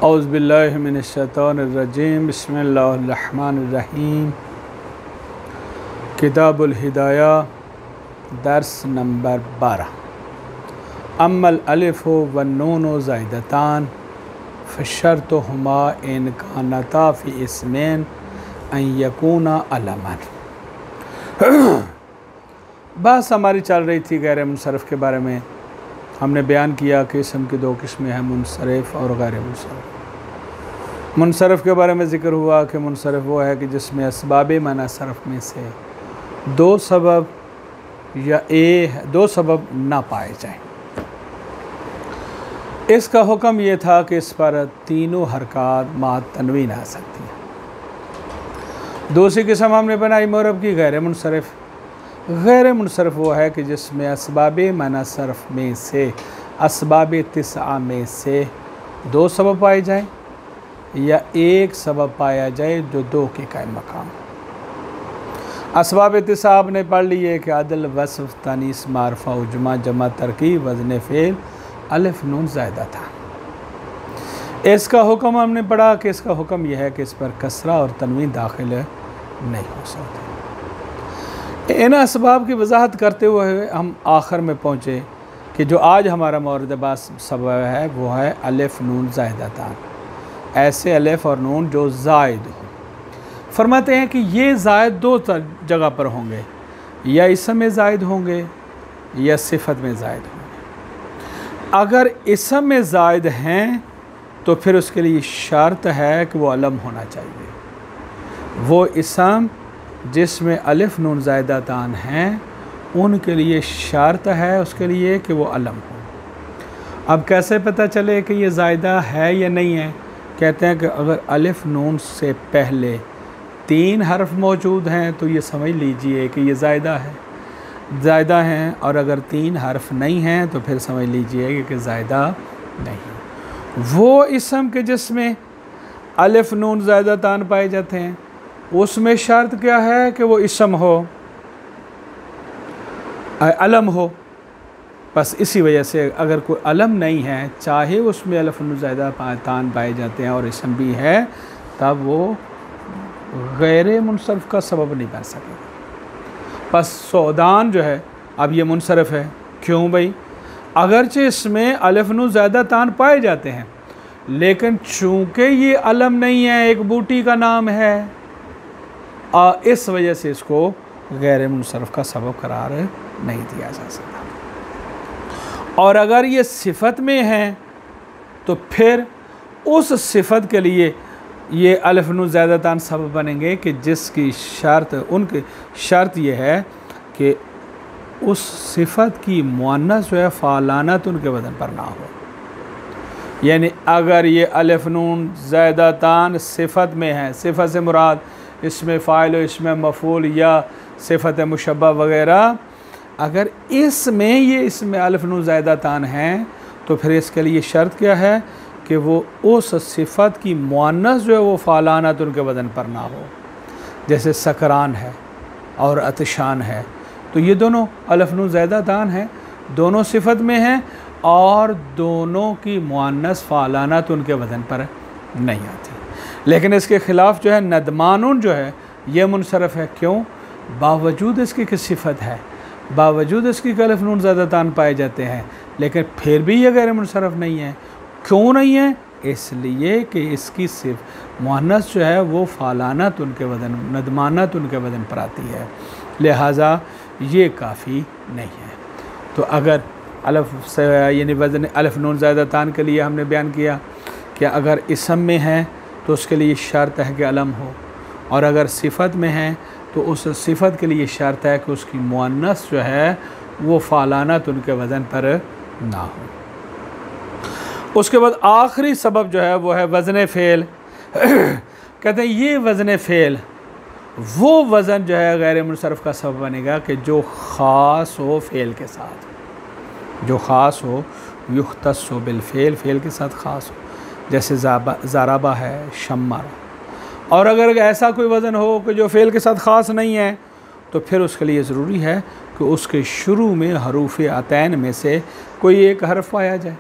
औज़ु बिल्लाहि मिनश्शैतानिर्रजीम बिस्मिल्लाहिर्रहमानिर्रहीम। किताबुल हिदाया दर्स number 12। Ammal अलिफ़ one नून ज़ाइदतान फ़शर्तुहुमा इन कानता फ़ी इस्मैन अन यकूना अलमन। बहस हमारी चल रही थी गैर मुनसरफ़ के बारे में। हमने बयान किया कि इसम की दो किस्में हैं, मुनसरफ़ और गैर मुनसरफ़। मुनसरफ़ के बारे में ज़िक्र हुआ कि मुनसरफ़ वो है कि जिसमें असबाब मना सरफ़ में से दो सबब या दो सबब ना पाए जाएं। इसका हुक्म ये था कि इस पर तीनों हरकत मा तनवीन आ सकती है। दूसरी किस्म हमने बनाई मुरब की गैर मुनसरफ़। गैर मुनसरफ़ वो है कि जिसमें असबाब मना सरफ़ में से असबाब तिस्आ में से दो सबब पाए जाएं या एक सबब पाया जाए जो दो के कायम मकाम। असबाब तिस्आ आपने पढ़ लिए कि अदल वस्फ़ तनीस मारफा उजमा जमा तरकीब वज़न फ़ेल अलिफ नून ज़ायदा था। इसका हुक्म हमने पढ़ा कि इसका हुक्म यह है कि इस पर कसरा और तनवीन दाखिल नहीं हो सकते। इन असबाब की वजाहत करते हुए हम आखिर में पहुँचे कि जो आज हमारा मौरद बास सबब है वो है अलिफ नून ज़ायदतान। ऐसे अलिफ और नून जो ज़ायद हो। फरमाते हैं कि ये ज़ायद दो जगह पर होंगे, या इसम में ज़ायद होंगे या सिफत में ज़ायद होंगे। अगर इसम में ज़ायद हैं तो फिर उसके लिए शर्त है कि वो अलम होना चाहिए। वो इसम जिसमें अलिफ नून ज़ायदतान हैं उनके लिए शर्त है उसके लिए कि वो अलम हो। अब कैसे पता चले कि ये ज़ायदा है या नहीं है? कहते हैं कि अगर अलिफ नून से पहले तीन हर्फ मौजूद हैं तो ये समझ लीजिए कि ये ज़ायदा हैं, और अगर तीन हर्फ नहीं हैं तो फिर समझ लीजिए कि ज़ायदा नहीं। वो इसम के जिसमें अलिफ नून ज़ायदतान पाए जाते हैं उसमें शर्त क्या है कि वो इसम हो, अलम हो। बस इसी वजह से अगर कोई अलम नहीं है, चाहे उसमें अलिफ नून ज़ायदतान पाए जाते हैं और इसम भी है, तब वो गैर मुनसरफ़ का सबब नहीं बन सकेगा। बस सौदान जो है अब ये मुनसरफ़ है। क्यों भाई? अगरचे इसमें अलिफ नून ज़ायदतान पाए जाते हैं लेकिन चूँकि ये अलम नहीं है, एक बूटी का नाम है, इस वजह से इसको गैर मुनसरफ़ का सबब करार नहीं दिया जा सकता। और अगर ये सिफत में है तो फिर उस सिफत के लिए ये अलिफ नून ज़ायदतान सबब बनेंगे कि जिसकी शर्त, उनकी शर्त ये है कि उस सिफत की मुअन्नस जो है फ़ालानत उनके वज़न पर ना हो। यानी अगर ये अलिफ नून ज़ायदतान सिफत में है, सिफत से मुराद इसमें फ़ाइल, इसमें मफ़ूल या सिफत मुशब्बह वग़ैरह, अगर इसमें अलिफ नून ज़ायदतान हैं तो फिर इसके लिए शर्त क्या है कि वो उस सिफत की मुअन्नस जो है वो फ़ालानत उनके वज़न पर ना हो। जैसे सकरान है और अतशान है, तो ये दोनों अलिफ नून ज़ायदतान हैं, दोनों सिफत में हैं और दोनों की मुअन्नस फ़ालानत उनके वज़न पर नहीं आती। लेकिन इसके ख़िलाफ़ जो है नदमानुन जो है ये मुनसरफ़ है। क्यों? बावजूद इसकी कि सिफत है, बावजूद इसकी अलिफ नून ज़ायदतान पाए जाते हैं, लेकिन फिर भी ये गैर मुनसरफ़ नहीं है। क्यों नहीं है? इसलिए कि इसकी सिर्फ मुअन्नस जो है वो फ़ालानत उनके वज़न, नदमानत उनके वज़न पर आती है, लिहाजा ये काफ़ी नहीं है। तो अगर अलिफ से यानी वज़न अलिफ नून ज़ायदतान के लिए हमने बयान किया कि अगर इसम में है तो उसके लिए शर्त है कि अलम हो, और अगर सिफत में है तो उस सिफत के लिए शर्त है कि उसकी मुअन्नस जो है वो फ़ालानत उनके वज़न पर ना हो। उसके बाद आखिरी सबब जो है वो है वज़न फ़ेल। कहते हैं ये वज़न फ़ेल वो वज़न जो है गैर मुनसरफ़ का सबब बनेगा कि जो ख़ास हो फ़ेल के साथ, जो ख़ास हो, युख्तस्सु बिल फ़ेल, फ़ेल के साथ ख़ास हो। जैसे ज़राबा है, शम्मर। और अगर ऐसा कोई वज़न हो कि जो फ़ेल के साथ ख़ास नहीं है तो फिर उसके लिए ज़रूरी है कि उसके शुरू में हरूफ़ अतैन में से कोई एक हर्फ पाया जाए।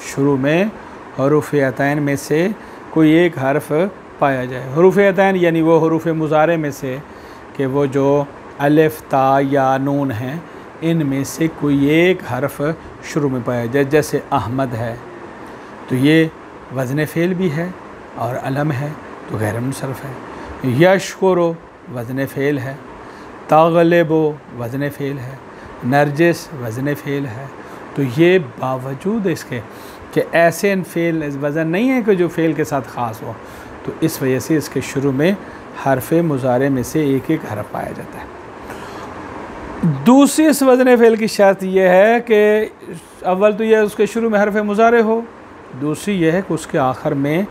शुरू में हरूफ अतैन में से कोई एक हर्फ पाया जाए। हरूफ अतैन यानी वो हरूफ मुज़ारे में से कि वो जो अलिफ ता या नून हैं इनमें से कोई एक हर्फ शुरू में पाया जाए। जैसे अहमद है तो ये वज़न फ़ेल भी है और अलम है तो गैर मुनसरफ है। यशकुरो वज़न फ़ेल है, ताग़लिबो वज़न फ़ेल है, नरजिस वज़न फ़ेल है। तो ये बावजूद इसके कि ऐसे फ़ेल वज़न नहीं है कि जो फ़ेल के साथ ख़ास हो, तो इस वजह से इसके शुरू में हरफ मुज़ारे में से एक एक हरफ पाया जाता है। दूसरी इस वज़न फ़ेल की शर्त यह है कि अव्वल तो यह उसके शुरू में हरफ मुज़ारे हो, दूसरी यह है कि उसके आखिर में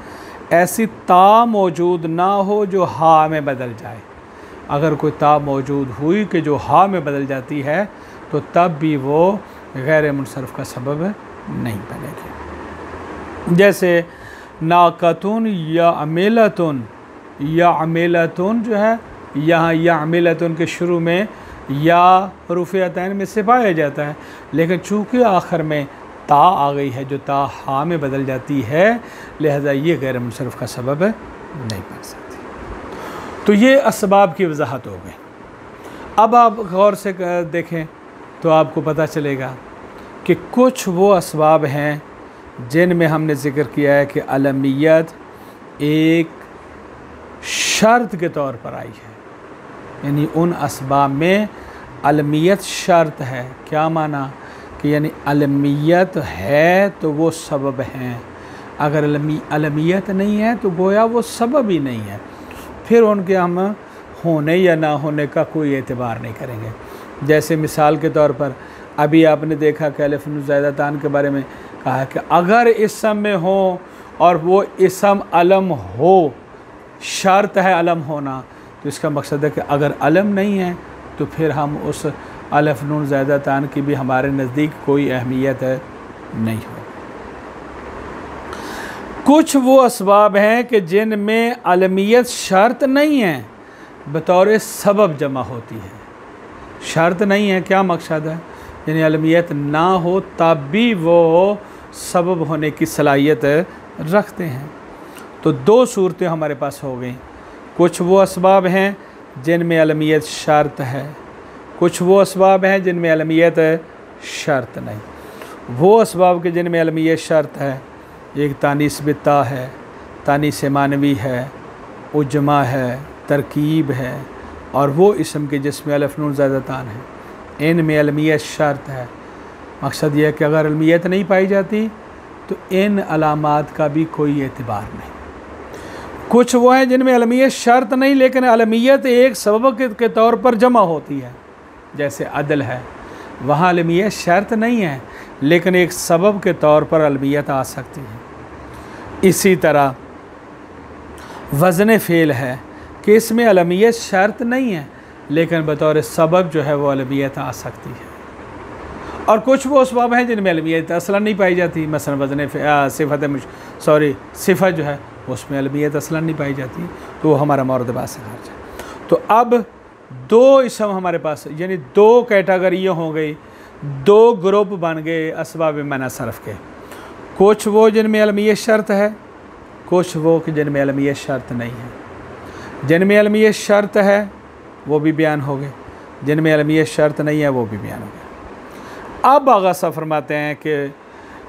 ऐसी ता मौजूद ना हो जो हा में बदल जाए। अगर कोई ता मौजूद हुई कि जो हा में बदल जाती है तो तब भी वो गैर मुनसरफ का सबब नहीं बनेगी। जैसे नाक़तुन या अमेलतुन, या अमेलतुन जो है यहाँ या अमेलतुन के शुरू में या हरूफ अतैन में से पाया जाता है, लेकिन चूँकि आखिर में ता आ गई है जो ता हा में बदल जाती है, लिहाजा ये गैर मुनसरफ का सबब नहीं बन सकती। तो ये असबाब की वजाहत हो गई। अब आप गौर से देखें तो आपको पता चलेगा कि कुछ वो असबाब हैं जिनमें हमने ज़िक्र किया है कि अलमियत एक शर्त के तौर पर आई है, यानी उन असबाब में अलमियत शर्त है। क्या माना कि यानी अलमियत है तो वो सबब हैं, अगर अलमियत नहीं है तो गोया वो सबब ही नहीं है, फिर उनके हम होने या ना होने का कोई एतबार नहीं करेंगे। जैसे मिसाल के तौर पर अभी आपने देखा कि अलिफ नून ज़ायदा तान के बारे में कहा कि अगर इसम में हो और वो इसम अलम हो, शर्त है अलम होना, तो इसका मकसद है कि अगर अलम नहीं है तो फिर हम उस अलिफ नून ज़ायदा तान की भी हमारे नज़दीक कोई अहमियत नहीं हो। कुछ वो असबाब हैं कि जिनमें अलमियत शर्त नहीं है, बतौर सबब जमा होती है। शर्त नहीं है, क्या मकसद है, यानी अलमियत ना हो तब भी वो सबब होने की सलाहियत रखते हैं। तो दो सूरतें हमारे पास हो गई। कुछ वो असबाब हैं जिनमें अलमियत शर्त है, कुछ वो असबाब हैं जिनमें अलमियत शर्त नहीं। वो असबाब के जिनमें अलमियत शर्त है, एक तानीस बिता है, तानीस मानवी है, उजमा है, तरकीब है, और वो इसम के जिसमें अलिफ नून ज़ायदा तान है, इनमें अलमियत शर्त है। मकसद यह है कि अगर अलमियत नहीं पाई जाती तो इन अलामात का भी कोई एतबार नहीं। कुछ वो हैं जिनमें अलमियत शर्त नहीं, लेकिन अलमियत एक सबब के तौर पर जमा होती है। जैसे अदल है, वहाँ अलमियत शर्त नहीं है, लेकिन एक सबब के तौर पर अलमियत आ सकती है। इसी तरह वज़न फ़ेल है कि इसमें अलमियत शर्त नहीं है, लेकिन बतौर सबब जो है वो अलमियत आ सकती है। और कुछ वो असबाब हैं जिनमें अलमियत असलन नहीं पाई जाती, मसलन वज़न सिफ़त जो है उसमें अलमियत असलन नहीं पाई जाती, तो वो हमारा मौरद बात से खारिज है। तो अब दो इसम हमारे पास, यानी दो कैटेगरियाँ हो गई, दो ग्रुप बन गए असबाब मना सरफ़ के। कुछ वो जिनमें अलमियत शर्त है, कुछ वो कि जिनमें अलमियत शर्त नहीं है। जिनमें अलमियत शर्त है वो भी बयान हो गए, जिनमें अलमियत शर्त नहीं है वो भी बयान हो गया। अब आगाज़ फरमाते हैं कि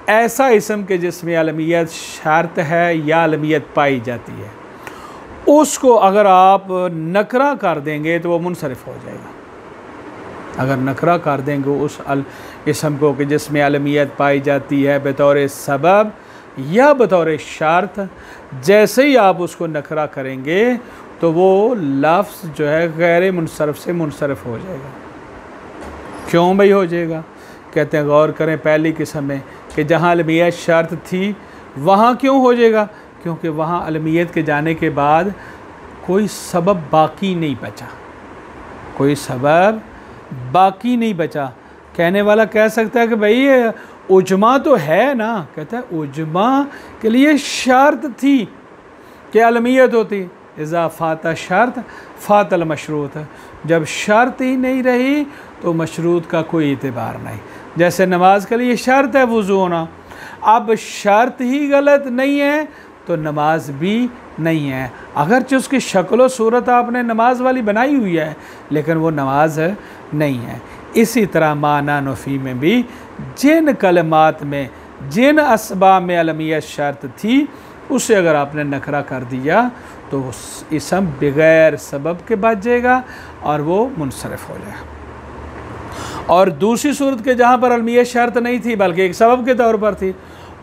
ऐसा इसम के जिसमें अलमियत शर्त है या अलमियत पाई जाती है, उसको अगर आप नकरा कर देंगे तो वो मुनसरिफ हो जाएगा। अगर नकरा कर देंगे उस इसम को कि जिसमें अलमियत पाई जाती है बतौर सबब या बतौर शर्त, जैसे ही आप उसको नकरा करेंगे तो वो लफ्ज़ जो है गैर मुनसरफ से मुनसरफ हो जाएगा। क्यों भाई हो जाएगा? कहते हैं गौर करें पहली किस्म में कि जहाँ अलमियत शर्त थी वहाँ क्यों हो जाएगा, क्योंकि वहाँ अलमियत के जाने के बाद कोई सबब बाकी नहीं बचा, कोई सबब बाकी नहीं बचा। कहने वाला कह सकता है कि भाई ये उजमा तो है ना, कहता है उजमा के लिए शर्त थी कि अलमियत होती, इज़ा फ़ाता शर्त फ़ातल मशरूत, जब शर्त ही नहीं रही तो मशरूत का कोई एतबार नहीं। जैसे नमाज के लिए शर्त है वज़ू होना, अब शर्त ही गलत नहीं है तो नमाज भी नहीं है, अगरचे उसकी शक्ल सूरत आपने नमाज वाली बनाई हुई है लेकिन वो नमाज नहीं है। इसी तरह माना नफ़ी में भी जिन कलमात में जिन असबाब में अलमियत शर्त थी उसे अगर आपने नकरा कर दिया तो इसम बग़ैर सबब के बच जाएगा और वो मुनसरफ हो जाएगा। और दूसरी सूरत के जहाँ पर अलमियत शर्त नहीं थी बल्कि एक सबब के तौर पर थी,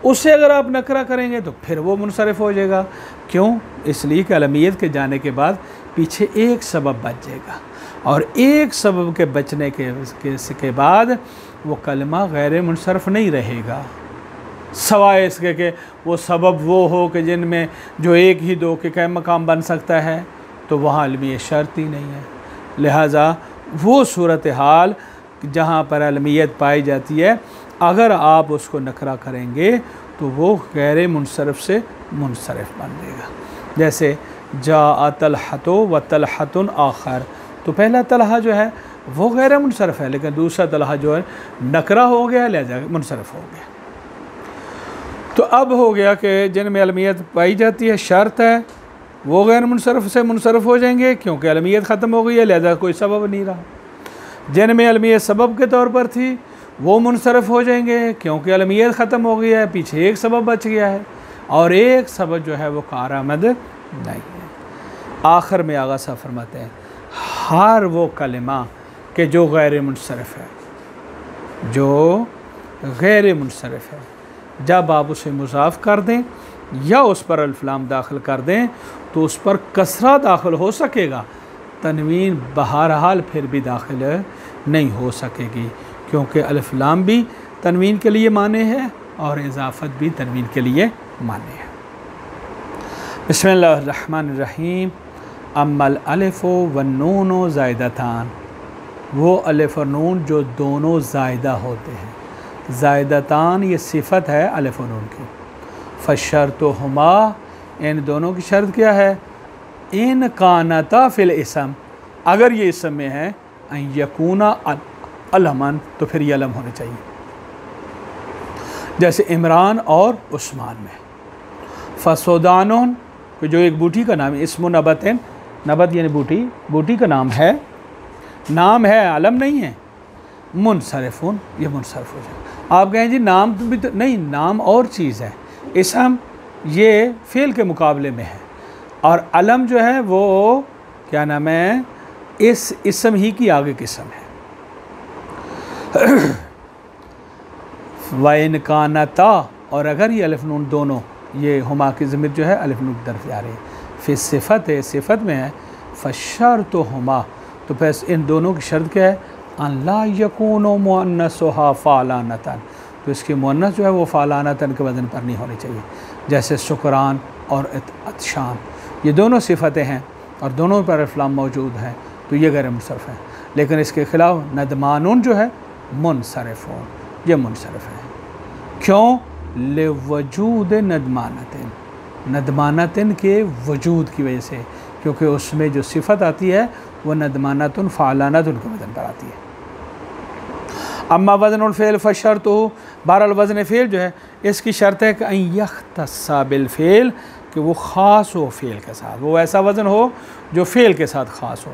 उसे अगर आप नकरा करेंगे तो फिर वो मुनसरफ हो जाएगा। क्यों? इसलिए कि अलमियत के जाने के बाद पीछे एक सबब बच जाएगा और एक सबब के बचने के बाद वो कलमा गैर मुनसरफ नहीं रहेगा, सवाए इसके कि वो सबब वो हो कि जिनमें जो एक ही दो के कै मकाम बन सकता है, तो वहाँ अलमियत शर्त ही नहीं है। लिहाजा वो सूरत हाल जहाँ पर अलमियत पाई जाती है अगर आप उसको नकरा करेंगे तो वो गैर मुनसरफ से मुनसरफ बन जाएगा। जैसे जा तलहतो व तलहतुन आखर, तो पहला तलहा जो है वो गैर मुनसरफ है लेकिन दूसरा तलहा जो है नकरा हो गया लिहाजा मुनसरफ हो गया। तो अब हो गया कि जिनमें अलमियत पाई जाती है शर्त है वो गैर मुनसरफ से मुनसरफ हो जाएंगे क्योंकि अलमियत ख़त्म हो गई है लिहाजा कोई सबब नहीं रहा। जिनमें अलमियत सबब के तौर पर थी वो मुनसरफ हो जाएंगे क्योंकि अलमियत ख़त्म हो गई है, पीछे एक सबब बच गया है और एक सबब जो है वो कारआमद नहीं है। आखिर में आगा साहब फरमाते हैं हर वो कलिमा के जो गैर मुनसरफ है, जो गैर मुनसरफ है, जब आप उसे मुज़ाफ़ कर दें या उस पर अल्फ़लाम दाखिल कर दें तो उस पर कसरा दाखिल हो सकेगा, तनवीन बहरहाल फिर भी दाखिल नहीं हो सकेगी क्योंकि अल्फ़लाम भी तनवीन के लिए माने है और इजाफ़त भी तनवीन के लिए माने है। बिस्मिल्लाहिर्रहमानिर्रहीम। अम्मल अलिफ़ व नून ज़ायदतान, वो अलिफ़ और नून जो दोनों ज़ायदा होते हैं। ज़ायदतान ये सिफ़त है अलिफ़ और नून की। फ़शर्तुहुमा, इन दोनों की शर्त क्या है? इन कानता फ़िल इसम, अगर ये इसम में है, अन यकूना अलमन, तो फिर ये अलम होने चाहिए, जैसे इमरान और उस्मान में। फ़सोदानुन, जो एक बूटी का नाम है, इस्मु नबतिन, नबत यानी बूटी, बूटी का नाम है अलम नहीं है। मुनसरफुन, ये मुनसरफ हो जाए। आप कहें जी नाम भी तो नहीं, नाम और चीज़ है, इसम ये फ़ेल के मुकाबले में है और अलम जो है वो क्या नाम है, इस इसम ही की आगे किस्म है। वाइन कानता, और अगर ये अलिफ नून दोनों, ये हुमा की ज़मीर जो है अलिफ नून की तरफ जा रही है, फिर सिफ़त है, सिफ़त में है फ़शर्तुहुमा, तो फिर इन दोनों की शर्त क्या है? अल्ला यकूनो मुअन्नसुहा फ़ालानतन, तो इसकी मुअन्नस जो है वो फ़ालानतन के वज़न पर नहीं होनी चाहिए। जैसे शुक्रान और अतशान, ये दोनों सिफ़तें हैं और दोनों पर अल्फ़लाम मौजूद हैं, तो ये गैर मुनसरफ है। लेकिन इसके ख़िलाफ़ नदमानुन जो है मुनसरफ़ुन, ये मुनसरफ है। क्यों? लिवजूद नदमानतिन, नदमानतिन के वजूद की वजह से, क्योंकि उसमें जो सिफ़त आती है वह नदमानतुन फ़ालानतुन के वज़न पर आती है। अम्मा वज़नुल फ़ेल फ़शर्तुहु, बहरहाल वज़न फ़ेल जो है इसकी शर्त है कि अन यख्तस्सा बिल फ़ेल, कि वो ख़ास हो फ़ेल के साथ, वो ऐसा वज़न हो जो फ़ेल के साथ ख़ास हो,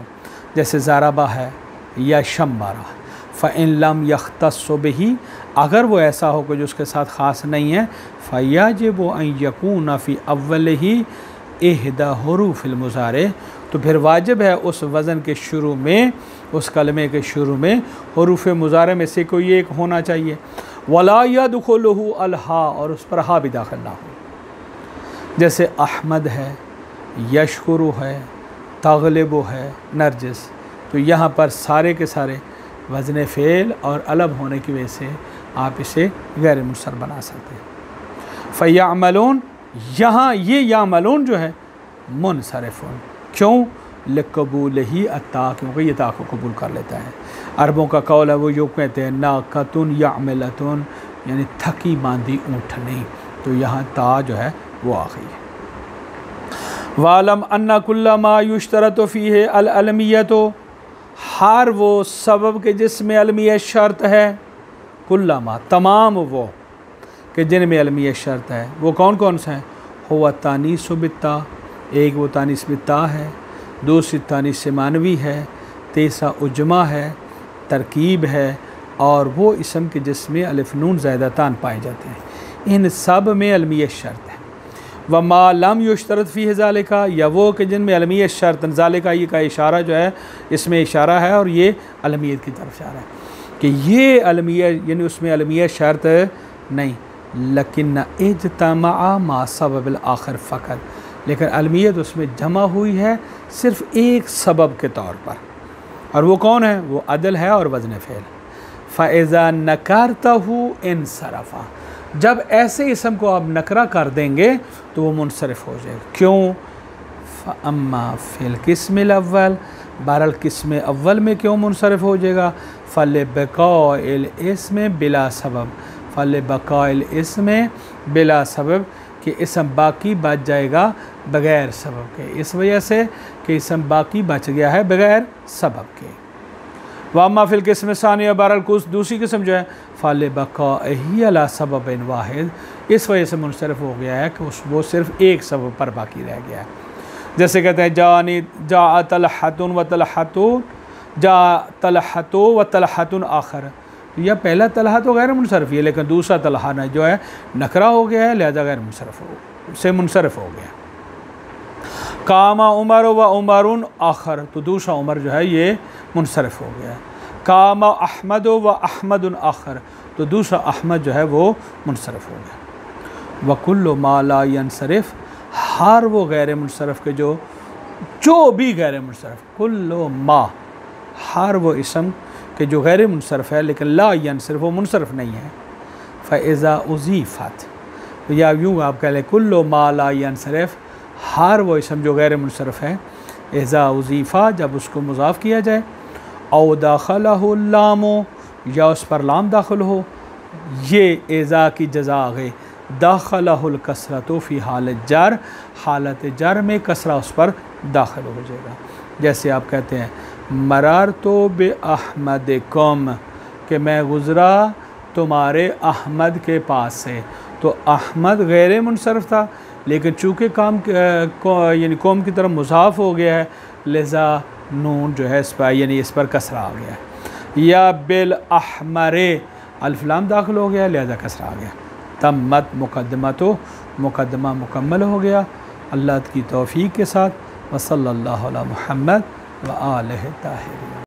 जैसे ज़ारबा है या शम्बारा। फ़इन लम यख्तस्स बिही, अगर वो ऐसा हो कि जो उसके साथ ख़ास नहीं है, फ़याजिबु अन यकून फ़ी अव्वलिही इहदा हुरूफ़िल मुज़ारे, तो फिर वाजिब है उस वज़न के शुरू में, उस कलमे के शुरू में हुरूफ़ मुज़ारे में से कोई एक होना चाहिए। वला यदखुलुहु अलहा, और उस पर हा भी दाखिल ना हो, जैसे अहमद है, यशकुरु है, तग़लिबु है, नरजिस, तो यहाँ पर सारे के सारे वज़न फ़ेल और अलम होने की वजह से आप इसे गैर मुनसर बना सकते हैं। फ़यअमलून, यहाँ ये यामलून जो है मुनसरफ़ुन, क्यों? लिक़बूल ही अत्ता, क्योंकि ये ता को कबूल कर लेता है। अरबों का कौल है, वो यूँ कहते हैं नाक़तुन यामलतुन, यानी थकी बांधी ऊँटनी, तो यहाँ ता जो है वो आ गई है। वालम अन्ना कुल्ला मा युश्तरतु फ़ीहि अल अलमियतु, हर वो सबब के जिसमें अलमियत शर्त है, कुल्ला मा तमाम वो, कि जिनमें अलमियत शर्त है। वो कौन कौन सा है? हुआ तानीस बित्ता, एक वो तानीस बित्ता है, दूसरी तानीस मानवी है, तीसरा उजमा है, तरकीब है, और वो इसम के जिसमें अलिफ नून ज़ायदतान पाए जाते हैं। इन सब में अलमियत शर्त है। व मा लम युश्तरत फ़ीह ज़ालिका, या वो कि जिनमें अलमियत शर्त, ज़ालिका ये का इशारा जो है इसमें इशारा है और ये अलमियत की तरफ इशारा है कि ये अलमियत यानी उसमें अलमियत शर्त नहीं, लेकिन इज्तमा मा सबबिल आखिर फ़कत, लेकिन अलमियत उसमें जमा हुई है सिर्फ़ एक सबब के तौर पर, और वो कौन है? वो अदल है और वज़न फ़ेल। फ़इज़ा नकारतहु इनसरफ़ा, जब ऐसे इसम को आप नकरा कर देंगे तो वो मुनसरिफ हो जाएगा। क्यों? फ़अम्मा फ़िल किस्मिल अव्वल, बहरहाल किस्म अव्वल में क्यों मुनसरिफ हो जाएगा? फ़ल बक़ाइल इस्म बिला सबब, फ़ल बक़ाइल इस्म बिला सबब कि इसम बाकी बच जाएगा बग़ैर सबब के, इस वजह से कि इसम बाकी बच गया है बग़ैर सबब के। वामा फ़िल किस्म सानिया, बहरहाल कुछ दूसरी किस्म जो है फ़ल बक़ाइही अला सबबिन वाहिद, इस वजह से मुनसरिफ हो गया है कि वो सिर्फ़ एक सबब पर बाकी रह गया है। जैसे कहते हैं जानी जा तलहतुन व तलहतुन, जा तलहतु व तलहतुन आखर, यह पहला तलहा तो गैर मुनसरफ़ है, लेकिन दूसरा तलहा न जो है नकरा हो गया है, लिहाजा गैर मुनसरफ़ हो गया। कामा उमर व उमरुन आखर, तो दूसरा उमर जो है ये मुनसरफ़ हो गया। कामा अहमद व अहमदुन आखर, तो दूसरा अहमद जो है वो मुनसरफ़ हो गया। वकुल्लु मा ला यनसरिफ़, हर वो गैर मुनसरफ़ के जो भी गैर मुनसरफ़, कुल्लु मा, हर वो इसम कि जो गैर मुनसरफ़ है लेकिन ला यनसरिफ़, वो मुनसरफ़ नहीं है। फ़इज़ा उज़ीफ़त, या यूँ आप कह लें कुल्लु मा ला यनसरिफ़, हर वो इसम जो गैर मुनसरफ़ है, इज़ा उज़ीफ़ा, जब उसको मुज़ाफ़ किया जाए, औ दाखलहु लामो, या उस पर लाम दाखिल हो, ये इज़ा की जज़ा गए, दाखलहुल कसरतु फ़ी हालत जर, हालत जर में कसरा उस पर दाखिल हो जाएगा। जैसे आप कहते हैं मरार तो बे अहमदिकुम, कि मैं गुज़रा तुम्हारे अहमद के पास से, तो अहमद गैर मुनसरफ़ था, लेकिन चूँकि यानी कौम की तरफ मुज़ाफ़ हो गया है, लिज़ा नून जो है इस पर यानी इस पर कसरा आ गया। या बिल अहमरे, अल्फ़ लाम दाखिल हो गया, लिहाजा कसरा आ गया। तम्मत मुक़द्दमतो, मुक़द्दमा मुकम्मल हो गया अल्लाह की तौफ़ीक़ के साथ। व सल्लल्लाहु अला मुहम्मद व आलिहि ताहिरीन।